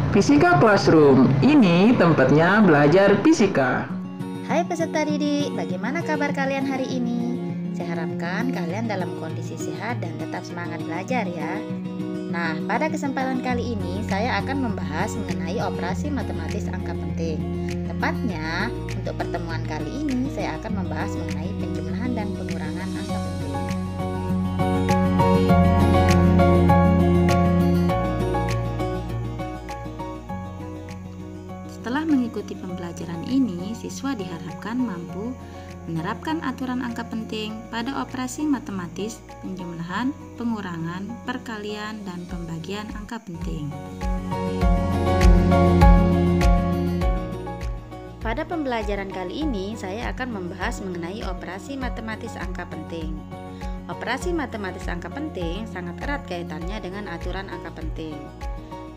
Fisika Classroom, ini tempatnya belajar fisika. Hai peserta didik, bagaimana kabar kalian hari ini? Saya harapkan kalian dalam kondisi sehat dan tetap semangat belajar ya. Nah, pada kesempatan kali ini saya akan membahas mengenai operasi matematis angka penting. Tepatnya, untuk pertemuan kali ini saya akan membahas mengenai penjumlahan dan pengurangan angka penting. Setelah mengikuti pembelajaran ini, siswa diharapkan mampu menerapkan aturan angka penting pada operasi matematis, penjumlahan, pengurangan, perkalian, dan pembagian angka penting. Pada pembelajaran kali ini, saya akan membahas mengenai operasi matematis angka penting. Operasi matematis angka penting sangat erat kaitannya dengan aturan angka penting.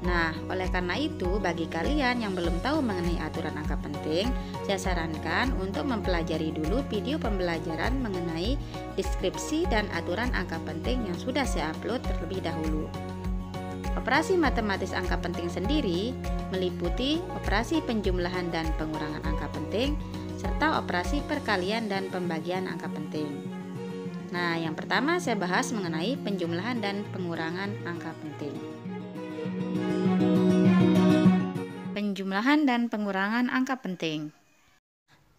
Nah, oleh karena itu, bagi kalian yang belum tahu mengenai aturan angka penting, saya sarankan untuk mempelajari dulu video pembelajaran mengenai deskripsi dan aturan angka penting yang sudah saya upload terlebih dahulu. Operasi matematis angka penting sendiri meliputi operasi penjumlahan dan pengurangan angka penting, serta operasi perkalian dan pembagian angka penting. Nah, yang pertama saya bahas mengenai penjumlahan dan pengurangan angka penting. Penjumlahan dan pengurangan angka penting.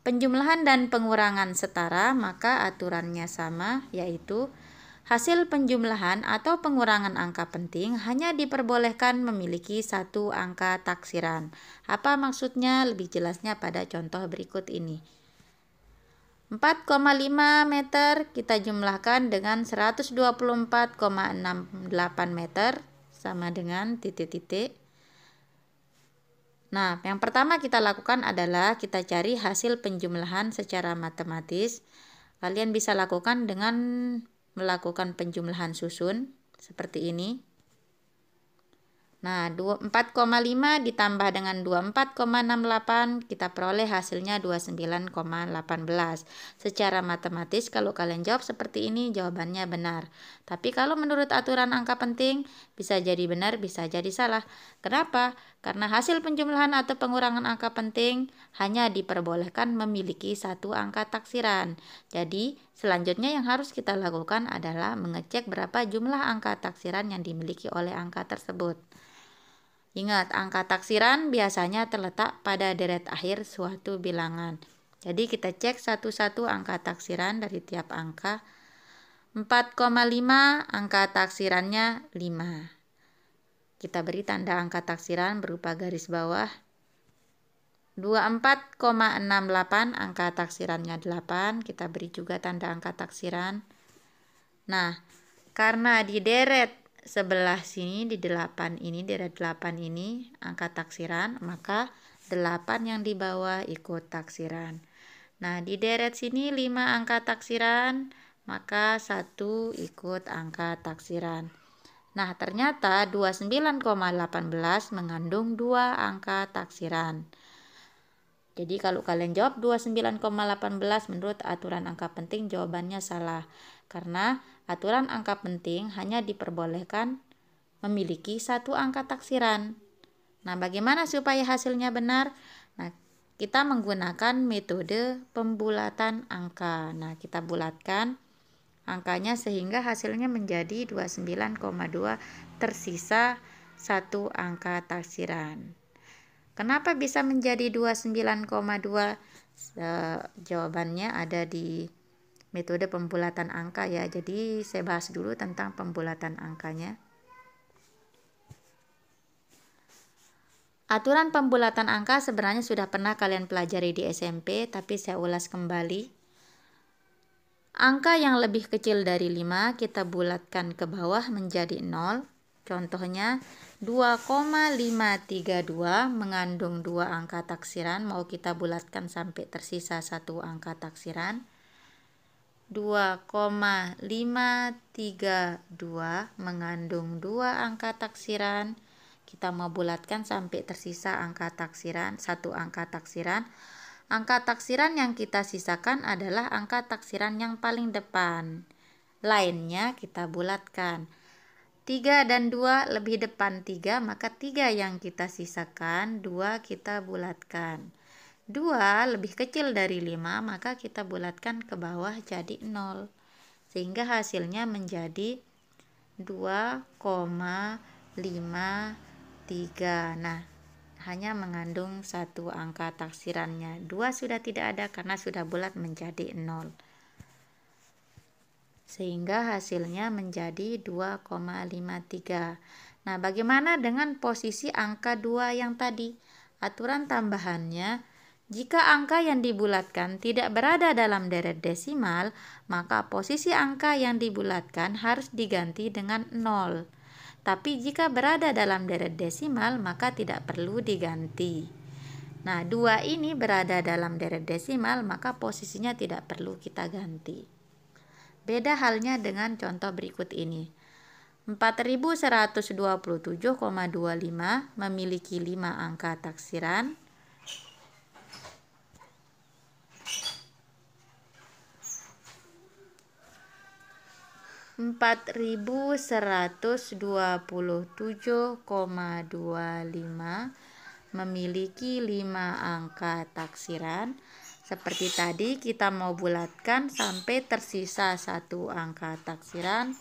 Penjumlahan dan pengurangan setara, maka aturannya sama, yaitu hasil penjumlahan atau pengurangan angka penting hanya diperbolehkan memiliki satu angka taksiran. Apa maksudnya? Lebih jelasnya pada contoh berikut ini. 4,5 meter kita jumlahkan dengan 124,68 meter sama dengan titik-titik. Nah, yang pertama kita lakukan adalah kita cari hasil penjumlahan secara matematis. Kalian bisa lakukan dengan melakukan penjumlahan susun seperti ini. Nah, 4,5 ditambah dengan 24,68 kita peroleh hasilnya 29,18. Secara matematis kalau kalian jawab seperti ini jawabannya benar. Tapi kalau menurut aturan angka penting bisa jadi benar, bisa jadi salah. Kenapa? Karena hasil penjumlahan atau pengurangan angka penting hanya diperbolehkan memiliki satu angka taksiran. Jadi, selanjutnya yang harus kita lakukan adalah mengecek berapa jumlah angka taksiran yang dimiliki oleh angka tersebut. Ingat, angka taksiran biasanya terletak pada deret akhir suatu bilangan. Jadi kita cek satu-satu angka taksiran dari tiap angka. 4,5 angka taksirannya 5. Kita beri tanda angka taksiran berupa garis bawah. 24,68 angka taksirannya 8. Kita beri juga tanda angka taksiran. Nah, karena di deret sebelah sini di 8 ini, deret 8 ini angka taksiran, maka 8 yang di bawah ikut taksiran. Nah, di deret sini 5 angka taksiran, maka 1 ikut angka taksiran. Nah, ternyata 29,18 mengandung 2 angka taksiran. Jadi kalau kalian jawab 29,18 menurut aturan angka penting, jawabannya salah. Karena aturan angka penting hanya diperbolehkan memiliki satu angka taksiran. Nah, bagaimana supaya hasilnya benar? Nah, kita menggunakan metode pembulatan angka. Nah, kita bulatkan angkanya sehingga hasilnya menjadi 29,2, tersisa satu angka taksiran. Kenapa bisa menjadi 29,2? Jawabannya ada di metode pembulatan angka ya. Jadi saya bahas dulu tentang pembulatan angkanya. Aturan pembulatan angka sebenarnya sudah pernah kalian pelajari di SMP, tapi saya ulas kembali. Angka yang lebih kecil dari 5 kita bulatkan ke bawah menjadi 0. Contohnya 2,532 mengandung 2 angka taksiran, mau kita bulatkan sampai tersisa satu angka taksiran. 2,532 mengandung 2 angka taksiran, kita mau bulatkan sampai tersisa angka taksiran, satu angka taksiran. Angka taksiran yang kita sisakan adalah angka taksiran yang paling depan. Lainnya kita bulatkan. 3 dan 2 lebih depan 3, maka 3 yang kita sisakan, 2 kita bulatkan. 2 lebih kecil dari 5, maka kita bulatkan ke bawah jadi 0. Sehingga hasilnya menjadi 2,53. Nah, hanya mengandung satu angka taksirannya. 2 sudah tidak ada karena sudah bulat menjadi 0. Sehingga hasilnya menjadi 2,53. Nah, bagaimana dengan posisi angka 2 yang tadi? Aturan tambahannya, jika angka yang dibulatkan tidak berada dalam deret desimal, maka posisi angka yang dibulatkan harus diganti dengan 0. Tapi jika berada dalam deret desimal, maka tidak perlu diganti. Nah, 2 ini berada dalam deret desimal, maka posisinya tidak perlu kita ganti. Beda halnya dengan contoh berikut ini. 4127,25 memiliki 5 angka taksiran. 4127,25 memiliki 5 angka taksiran. Seperti tadi kita mau bulatkan sampai tersisa satu angka taksiran.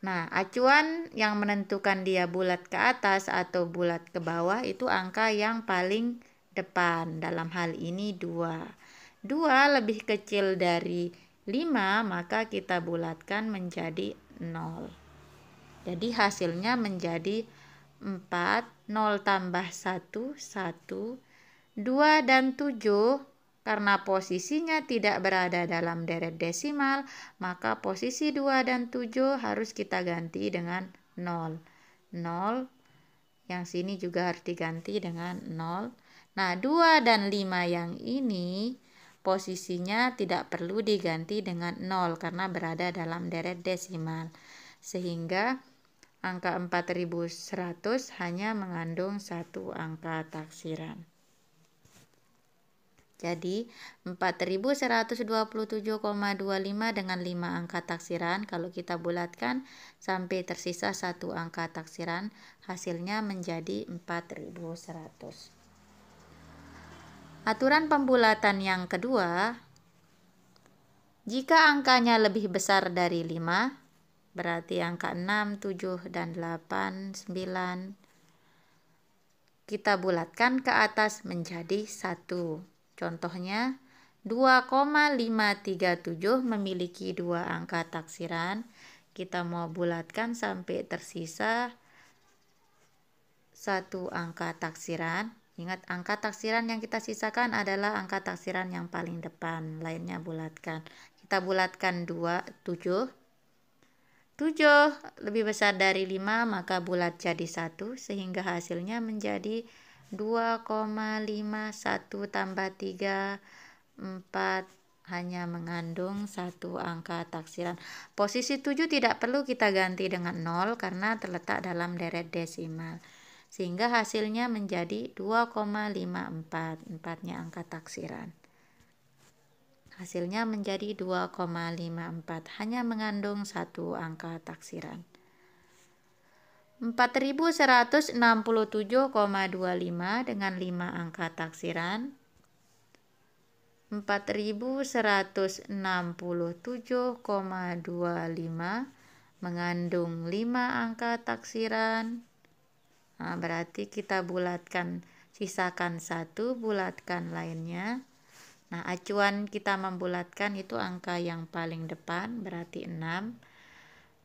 Nah, acuan yang menentukan dia bulat ke atas atau bulat ke bawah itu angka yang paling depan. Dalam hal ini 2. 2 lebih kecil dari 5, maka kita bulatkan menjadi 0. Jadi hasilnya menjadi 4, 0 tambah 1, 1. 2 dan 7, karena posisinya tidak berada dalam deret desimal, maka posisi 2 dan 7 harus kita ganti dengan 0. 0, yang sini juga harus diganti dengan 0. Nah, 2 dan 5 yang ini posisinya tidak perlu diganti dengan 0 karena berada dalam deret desimal. Sehingga angka 4100 hanya mengandung satu angka taksiran. Jadi 4127,25 dengan 5 angka taksiran, kalau kita bulatkan sampai tersisa satu angka taksiran, hasilnya menjadi 4100. Aturan pembulatan yang kedua, jika angkanya lebih besar dari 5, berarti angka 6, 7, dan 8, 9, kita bulatkan ke atas menjadi 1. Contohnya 2,537 memiliki 2 angka taksiran. Kita mau bulatkan sampai tersisa satu angka taksiran. Ingat, angka taksiran yang kita sisakan adalah angka taksiran yang paling depan, lainnya bulatkan. Kita bulatkan 7. 7 lebih besar dari 5, maka bulat jadi 1, sehingga hasilnya menjadi 2,51 tambah 3, 4, hanya mengandung satu angka taksiran. Posisi 7 tidak perlu kita ganti dengan 0 karena terletak dalam deret desimal. Sehingga hasilnya menjadi 2,54, 4-nya angka taksiran. Hasilnya menjadi 2,54, hanya mengandung satu angka taksiran. 4167,25 dengan 5 angka taksiran. 4167,25 mengandung 5 angka taksiran. Nah, berarti kita bulatkan, sisakan 1, bulatkan lainnya. Nah, acuan kita membulatkan itu angka yang paling depan, berarti 6.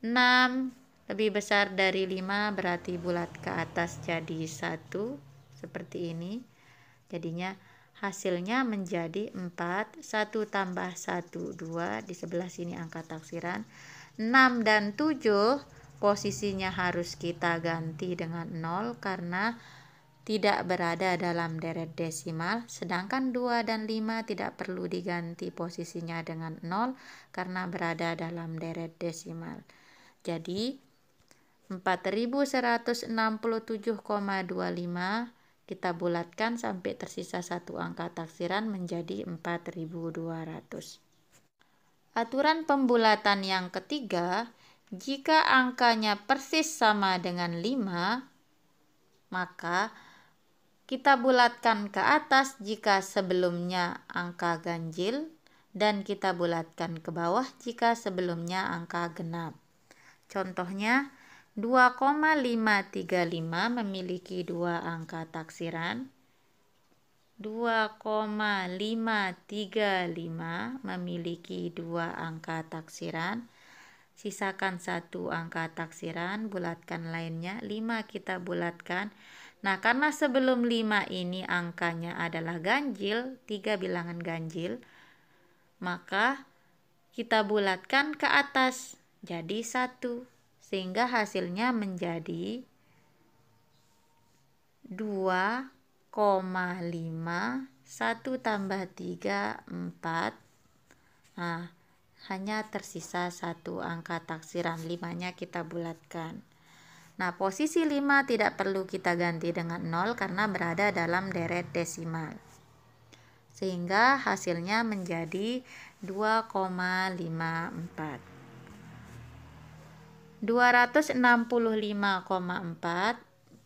6 lebih besar dari 5, berarti bulat ke atas jadi 1, seperti ini. Jadinya hasilnya menjadi 4, 1 tambah 1, 2, di sebelah sini angka taksiran. 6 dan 7 posisinya harus kita ganti dengan 0 karena tidak berada dalam deret desimal, sedangkan 2 dan 5 tidak perlu diganti posisinya dengan 0 karena berada dalam deret desimal. Jadi 4167,25 kita bulatkan sampai tersisa satu angka taksiran menjadi 4200. Aturan pembulatan yang ketiga, Jika angkanya persis sama dengan 5, maka kita bulatkan ke atas jika sebelumnya angka ganjil dan kita bulatkan ke bawah jika sebelumnya angka genap. Contohnya 2,535 memiliki dua angka taksiran. 2,535 memiliki dua angka taksiran. Sisakan satu angka taksiran, bulatkan lainnya. 5 kita bulatkan. Nah, karena sebelum 5 ini angkanya adalah ganjil, 3 bilangan ganjil, maka kita bulatkan ke atas jadi 1, sehingga hasilnya menjadi 2,5, 1 tambah 3, 4. Nah, hanya tersisa satu angka taksiran, 5-nya kita bulatkan. Nah, posisi 5 tidak perlu kita ganti dengan 0 karena berada dalam deret desimal. Sehingga hasilnya menjadi 2,54. 265,4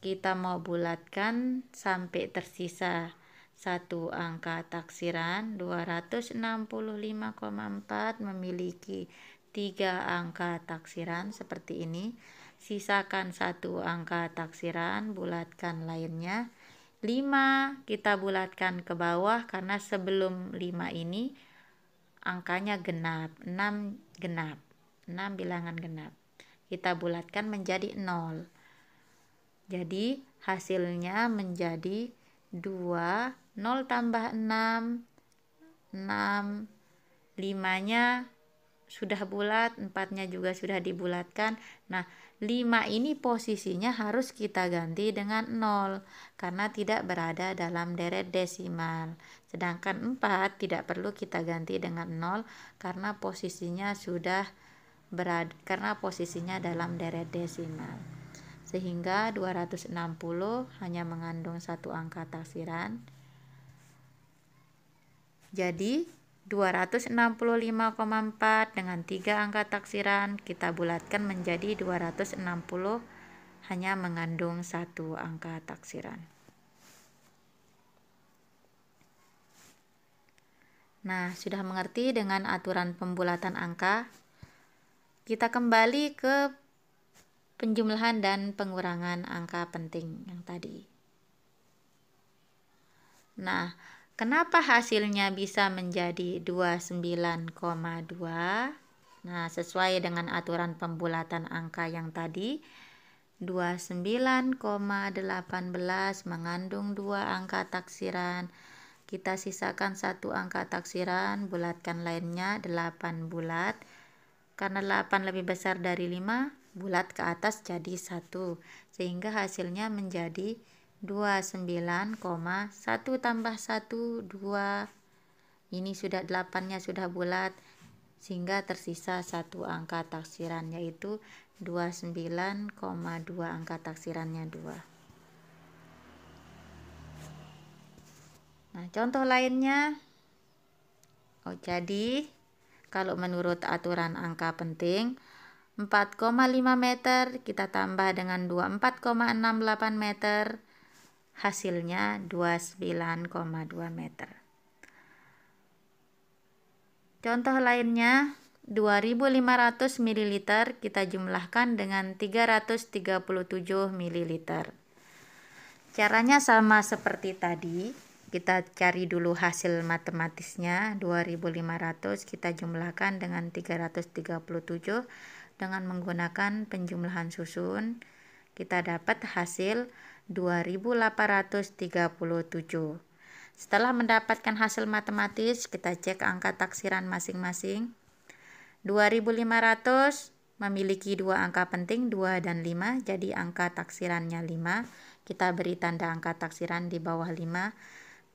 kita mau bulatkan sampai tersisa satu angka taksiran. 265,4 memiliki 3 angka taksiran seperti ini. Sisakan satu angka taksiran, bulatkan lainnya. 5 kita bulatkan ke bawah karena sebelum 5 ini angkanya genap, 6 genap, 6 bilangan genap. Kita bulatkan menjadi 0. Jadi hasilnya menjadi 2, 0 tambah 6, 6, 5-nya sudah bulat, 4-nya juga sudah dibulatkan. Nah, 5 ini posisinya harus kita ganti dengan 0 karena tidak berada dalam deret desimal. Sedangkan 4 tidak perlu kita ganti dengan 0 karena posisinya dalam deret desimal. Sehingga 260 hanya mengandung satu angka taksiran. Jadi 265,4 dengan 3 angka taksiran kita bulatkan menjadi 260 hanya mengandung satu angka taksiran. Nah, sudah mengerti dengan aturan pembulatan angka? Kita kembali ke penjumlahan dan pengurangan angka penting yang tadi. Nah, kenapa hasilnya bisa menjadi 29,2? Nah, sesuai dengan aturan pembulatan angka yang tadi, 29,18 mengandung 2 angka taksiran. Kita sisakan satu angka taksiran, bulatkan lainnya 8 bulat. Karena 8 lebih besar dari 5, bulat ke atas jadi 1. Sehingga hasilnya menjadi 29,1 tambah 1, 2. Ini sudah 8-nya sudah bulat, sehingga tersisa satu angka taksiran, yaitu 29,2 angka taksirannya 2. Nah, contoh lainnya. Jadi kalau menurut aturan angka penting, 4,5 meter kita tambah dengan 24,68 meter, hasilnya 29,2 meter. Contoh lainnya, 2500 ml kita jumlahkan dengan 337 ml. Caranya sama seperti tadi. Kita cari dulu hasil matematisnya. 2500 kita jumlahkan dengan 337 dengan menggunakan penjumlahan susun. Kita dapat hasil 2837. Setelah mendapatkan hasil matematis, kita cek angka taksiran masing-masing. 2500 memiliki dua angka penting, 2 dan 5, jadi angka taksirannya 5. Kita beri tanda angka taksiran di bawah 5.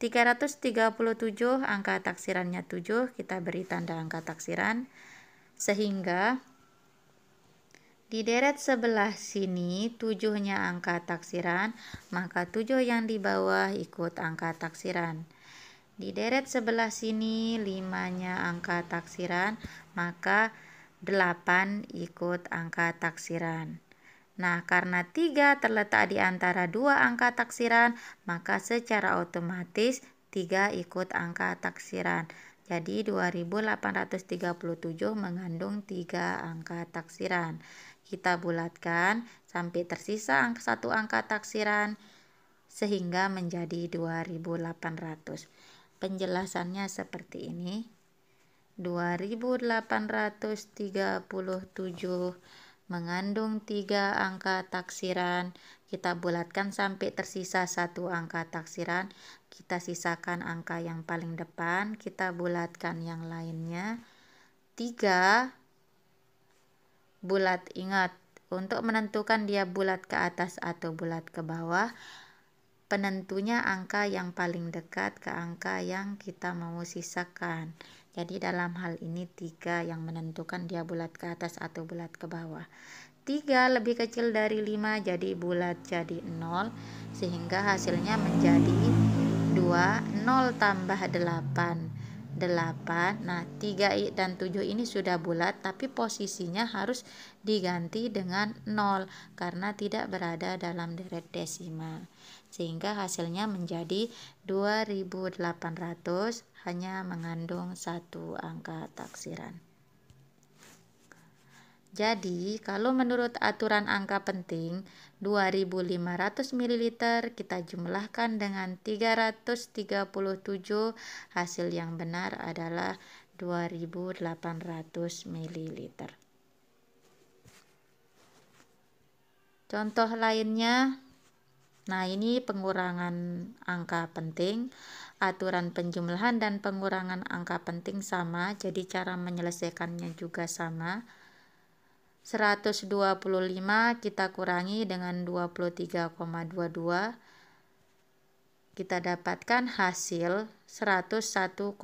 337 angka taksirannya 7, kita beri tanda angka taksiran. Sehingga di deret sebelah sini 7-nya angka taksiran, maka 7 yang di bawah ikut angka taksiran. Di deret sebelah sini 5-nya angka taksiran, maka 8 ikut angka taksiran. Nah, karena 3 terletak di antara dua angka taksiran, maka secara otomatis 3 ikut angka taksiran. Jadi 2837 mengandung 3 angka taksiran. Kita bulatkan sampai tersisa satu angka taksiran sehingga menjadi 2800. Penjelasannya seperti ini. 2837 mengandung 3 angka taksiran. Kita bulatkan sampai tersisa satu angka taksiran. Kita sisakan angka yang paling depan, kita bulatkan yang lainnya. 3 bulat. Ingat, untuk menentukan dia bulat ke atas atau bulat ke bawah, penentunya angka yang paling dekat ke angka yang kita mau sisakan. Jadi dalam hal ini 3 yang menentukan dia bulat ke atas atau bulat ke bawah. 3 lebih kecil dari 5, jadi bulat jadi 0, sehingga hasilnya menjadi 2, 0 tambah 8. Nah 3 dan 7 ini sudah bulat, tapi posisinya harus diganti dengan 0 karena tidak berada dalam deret desimal, sehingga hasilnya menjadi 2800, hanya mengandung satu angka taksiran. Jadi kalau menurut aturan angka penting 2500 ml kita jumlahkan dengan 337, hasil yang benar adalah 2800 ml. Contoh lainnya, nah ini pengurangan angka penting. Aturan penjumlahan dan pengurangan angka penting sama, jadi cara menyelesaikannya juga sama. 125 kita kurangi dengan 23,22, kita dapatkan hasil 101,78.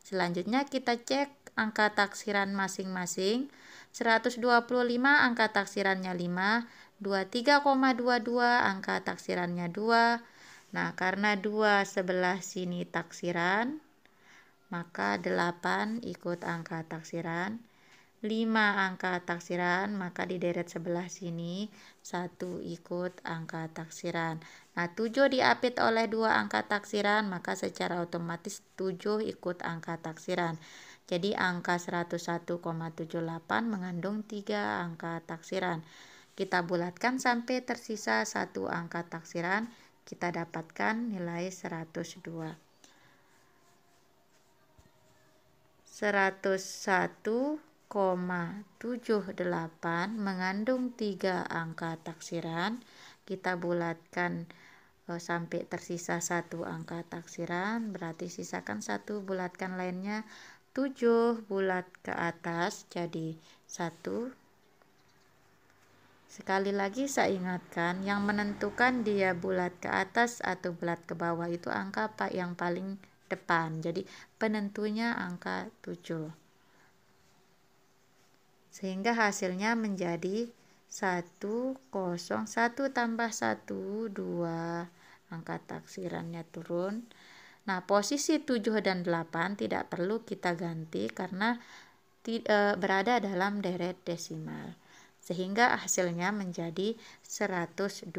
Selanjutnya kita cek angka taksiran masing-masing. 125 angka taksirannya 5, 23,22 angka taksirannya 2. Nah, karena 2 sebelah sini taksiran, maka 8 ikut angka taksiran. 5 angka taksiran, maka di deret sebelah sini 1 ikut angka taksiran. Nah 7 diapit oleh 2 angka taksiran, maka secara otomatis 7 ikut angka taksiran. Jadi angka 101,78 mengandung 3 angka taksiran. Kita bulatkan sampai tersisa satu angka taksiran, kita dapatkan nilai 102. 101,78 mengandung 3 angka taksiran. Kita bulatkan sampai tersisa satu angka taksiran, berarti sisakan 1, bulatkan lainnya. 7 bulat ke atas jadi 1. Sekali lagi saya ingatkan, yang menentukan dia bulat ke atas atau bulat ke bawah itu angka yang paling depan. Jadi penentunya angka 7. Sehingga hasilnya menjadi 101 tambah 1, 2. Angka taksirannya turun. Nah, posisi 7 dan 8 tidak perlu kita ganti karena berada dalam deret desimal. Sehingga hasilnya menjadi 102.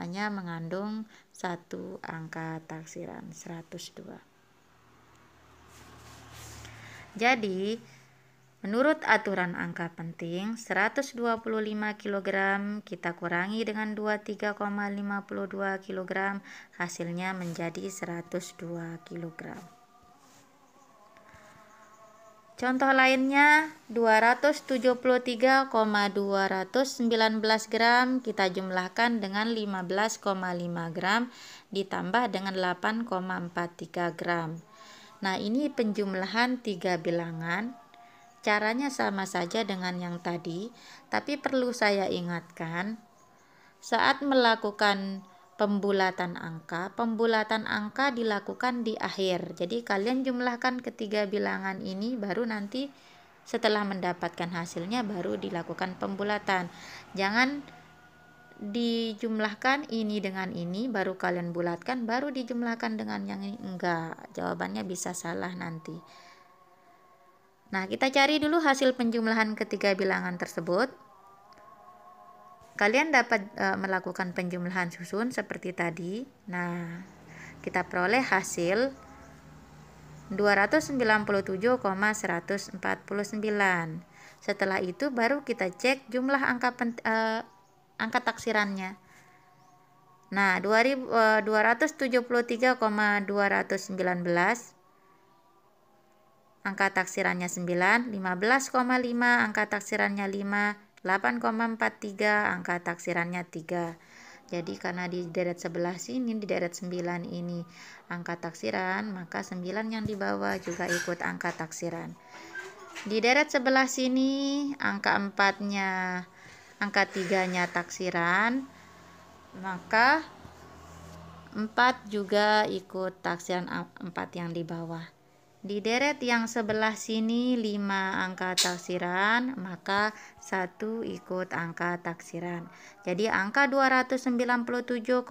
Hanya mengandung satu angka taksiran, 102. Jadi, menurut aturan angka penting, 125 kg kita kurangi dengan 23,52 kg, hasilnya menjadi 102 kg. Contoh lainnya, 273,219 gram kita jumlahkan dengan 15,5 gram ditambah dengan 8,43 gram. Nah, ini penjumlahan 3 bilangan. Caranya sama saja dengan yang tadi, tapi perlu saya ingatkan, saat melakukan pembulatan angka dilakukan di akhir. Jadi kalian jumlahkan ketiga bilangan ini, baru nanti setelah mendapatkan hasilnya baru dilakukan pembulatan. Jangan dijumlahkan ini dengan ini baru kalian bulatkan, baru dijumlahkan dengan yang ini. Enggak, jawabannya bisa salah nanti. Nah, kita cari dulu hasil penjumlahan ketiga bilangan tersebut. Kalian dapat melakukan penjumlahan susun seperti tadi. Nah, kita peroleh hasil 297,149. Setelah itu baru kita cek jumlah angka taksirannya. Nah, 273,219 angka taksirannya 9, 15,5 angka taksirannya 5, 8,43 angka taksirannya 3. Jadi karena di deret sebelah sini, di deret 9 ini angka taksiran, maka 9 yang di bawah juga ikut angka taksiran. Di deret sebelah sini angka 4-nya, angka 3-nya taksiran, maka 4 juga ikut taksiran 4 yang di bawah. Di deret yang sebelah sini 5 angka taksiran, maka 1 ikut angka taksiran. Jadi angka 297,149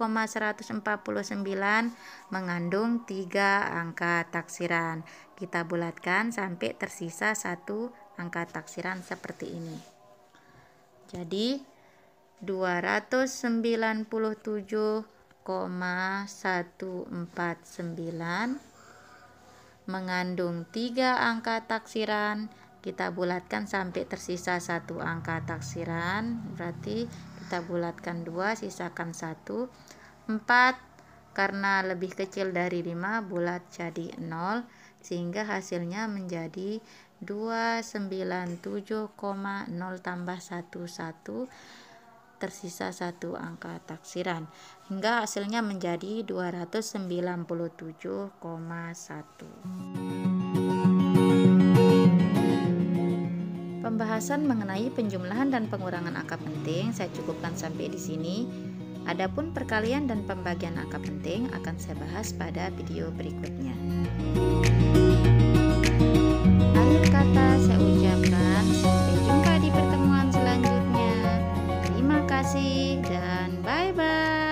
mengandung 3 angka taksiran. Kita bulatkan sampai tersisa 1 angka taksiran seperti ini. Jadi 297,149 mengandung 3 angka taksiran. Kita bulatkan sampai tersisa 1 angka taksiran, berarti kita bulatkan 2, sisakan 1. 4 karena lebih kecil dari 5 bulat jadi 0, sehingga hasilnya menjadi 297,0 tambah 11, tersisa 1 angka taksiran, hingga hasilnya menjadi 297,1. Pembahasan mengenai penjumlahan dan pengurangan angka penting saya cukupkan sampai di sini. Adapun perkalian dan pembagian angka penting akan saya bahas pada video berikutnya. Akhir kata saya ucapkan sampai jumpa di pertemuan selanjutnya. Terima kasih dan bye-bye.